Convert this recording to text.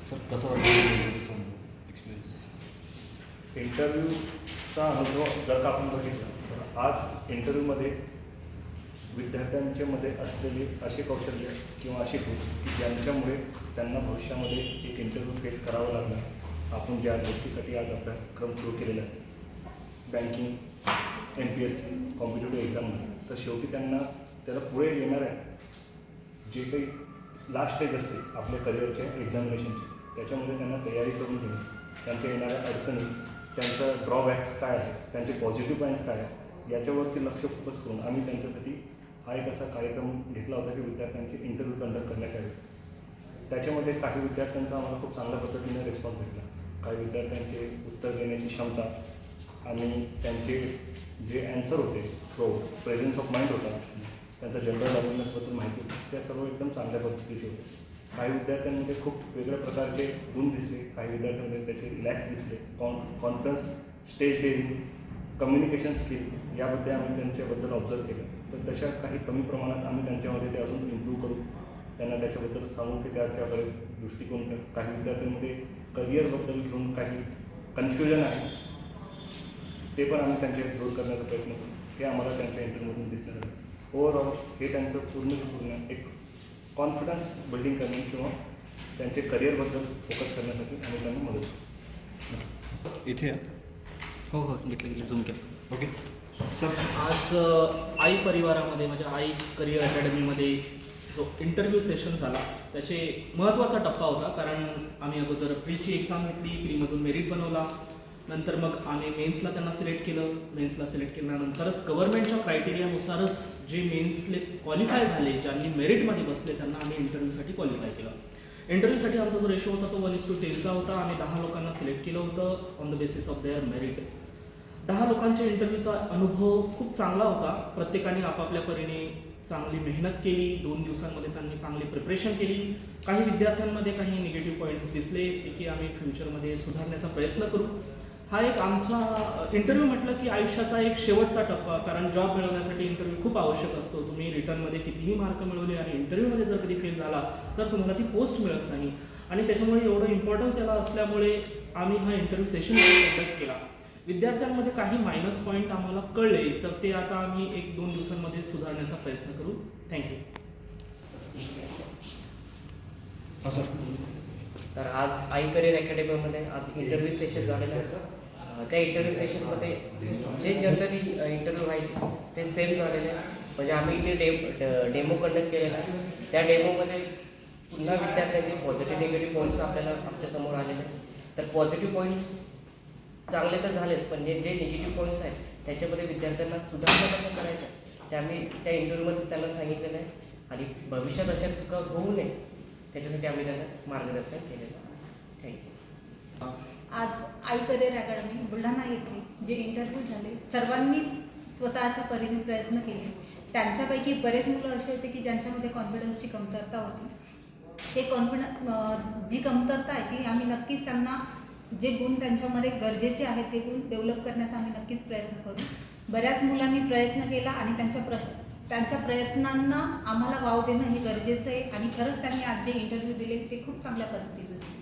Sir कसं वाटतं experience? इंटरव्ह्यूचा अनुभव जर का आपण बघितला तर आज इंटरव्ह्यूमध्ये विद्यार्थ्यांच्यामध्ये असलेले असे कौशल्य किंवा असे गुण की ज्यांच्यामुळे त्यांना भविष्यामध्ये एक इंटरव्ह्यू फेस करावा लागला. आपण ज्या गोष्टीसाठी आज अभ्यासक्रम सुरू केलेला आहे, बँकिंग, MPSC, कॉम्पिटेटिव्ह एक्झाममध्ये, तर शेवटी त्याला पुढे येणाऱ्या जे काही लास्ट स्टेज असते आपल्या करिअरच्या एक्झामिनेशनची, त्याच्यामध्ये त्यांना तयारी करून घेणे, त्यांच्या येणाऱ्या अडचणी, त्यांचं ड्रॉबॅक्स काय आहे, त्यांचे पॉझिटिव्ह पॉईंट्स काय आहे, याच्यावरती लक्ष फोकस करून आम्ही त्यांच्यासाठी हा एक असा कार्यक्रम घेतला होता की विद्यार्थ्यांचे इंटरव्ह्यू कंडक्ट करण्यात यावे. त्याच्यामध्ये काही विद्यार्थ्यांचा आम्हाला खूप चांगल्या पद्धतीने रिस्पॉन्स भेटला. काही विद्यार्थ्यांचे उत्तर देण्याची क्षमता आणि त्यांचे जे ॲन्सर होते, प्रेझन्स ऑफ माइंड होता, त्यांचा जनरल अवेअरनेसबद्दल माहिती होती, त्या सर्व एकदम चांगल्या पद्धतीचे होते. काही विद्यार्थ्यांमध्ये खूप वेगळ्या प्रकारचे गुण दिसले, काही विद्यार्थ्यांमध्ये त्याचे रिलॅक्स दिसले, confidence, stage daring, communication skill याबद्दल आम्ही त्यांच्याबद्दल ऑब्झर्व केलं. तर तशा काही कमी प्रमाणात आम्ही त्यांच्यामध्ये ते अजून इम्प्रूव्ह करू, त्यांना त्याच्याबद्दल सांगू की त्याच्याकडे दृष्टिकोन. काही विद्यार्थ्यांमध्ये करिअरबद्दल घेऊन काही कन्फ्युजन आहे, ते पण आम्ही त्यांच्या दूर करण्याचा प्रयत्न करू. हे आम्हाला त्यांच्या इंटरव्ह्यूमधून दिसलं झालं. ओव्हरऑल हे त्यांचं पूर्ण एक कॉन्फिडन्स बिल्डिंग करणे किंवा त्यांचे करिअरबद्दल फोकस करण्यासाठी आम्ही त्यांना मदत करू. इथे हो घेतलं झूम केलं. ओके सर, आज आई परिवारामध्ये म्हणजे आई करिअर अकॅडमीमध्ये जो इंटरव्ह्यू सेशन झाला त्याचे महत्त्वाचा टप्पा होता. कारण आम्ही अगोदर प्रीची एक्झाम घेतली, प्रीमधून मेरिट बनवला, नंतर मग आम्ही मेन्सला त्यांना सिलेक्ट केलं. मेन्सला सिलेक्ट केल्यानंतरच गव्हर्नमेंटच्या क्रायटेरियानुसारच जे मेन्सले क्वालिफाय झाले, ज्यांनी मेरिटमध्ये बसले, त्यांना आम्ही इंटरव्ह्यूसाठी क्वालिफाय केलं. इंटरव्ह्यूसाठी आमचा जो रेशो होता तो 1:10 होता. आम्ही 10 लोकांना सिलेक्ट केलं होतं on the basis of their merit. 10 लोकांच्या इंटरव्ह्यूचा अनुभव खूप चांगला होता. प्रत्येकाने आपापल्या परीने चांगली मेहनत केली. 2 दिवसांमध्ये त्यांनी चांगली प्रिपरेशन केली. काही विद्यार्थ्यांमध्ये काही निगेटिव्ह पॉईंट्स दिसले ते की आम्ही फ्युचरमध्ये सुधारण्याचा प्रयत्न करू. हा एक आमचा इंटरव्ह्यू म्हटलं की आयुष्याचा एक शेवटचा टप्पा. कारण जॉब मिळवण्यासाठी इंटरव्ह्यू खूप आवश्यक असतो. तुम्ही रिटर्नमध्ये कितीही मार्क मिळवले आणि इंटरव्ह्यूमध्ये जर कधी फेल झाला तर तुम्हाला ती पोस्ट मिळत नाही. आणि त्याच्यामुळे एवढं इम्पॉर्टन्स याला असल्यामुळे आम्ही हा इंटरव्ह्यू सेशन कंडक्ट केला. विद्यार्थ्यांमध्ये काही मायनस पॉईंट आम्हाला कळले तर ते आता आम्ही 1-2 दिवसांमध्ये सुधारण्याचा प्रयत्न करू. थँक्यू. हां सर. तर आज आई करिअर अकॅडमीमध्ये आज इंटरव्ह्यू सेशन झालेलं आहे. त्या इंटरव्ह्यू सेशनमध्ये जे जनरली इंटरव्ह्यू व्हायचे ते सेम झालेले आहे. म्हणजे आम्ही जे डेमो कंडक्ट केलेला आहे त्या डेमोमध्ये पुन्हा विद्यार्थ्यांचे पॉझिटिव्ह निगेटिव्ह पॉईंट्स आपल्याला आमच्यासमोर आलेले आहेत. तर पॉझिटिव्ह पॉईंट्स चांगले तर झालेच, पण जे निगेटिव्ह पॉईंट्स आहेत त्याच्यामध्ये विद्यार्थ्यांना सुधारणा कशा करायच्या ते आम्ही त्या इंटरव्ह्यूमध्येच त्यांना सांगितलेलं आहे. आणि भविष्यात अशा चुका होऊ नये त्याच्यासाठी आम्ही त्यांना मार्गदर्शन केलेलं आहे. थँक्यू. आज आई करिअर अकॅडमी बुलढाणा येथे जे इंटरव्ह्यू झाले, सर्वांनीच स्वतःच्या परीने प्रयत्न केले. त्यांच्यापैकी बरेच मुलं असे होते की ज्यांच्यामध्ये कॉन्फिडन्सची कमतरता होती. ते जी कमतरता आहे ती आम्ही नक्कीच त्यांना जे गुण त्यांच्यामध्ये गरजेचे आहेत ते गुण डेव्हलप करण्याचा आम्ही नक्कीच प्रयत्न करू. बऱ्याच मुलांनी प्रयत्न केला आणि त्यांच्या प्रयत्नांना आम्हाला वाव देणं हे गरजेचं आहे. आणि खरंच त्यांनी आज जे इंटरव्ह्यू दिले ते खूप चांगल्या पद्धतीने दिले.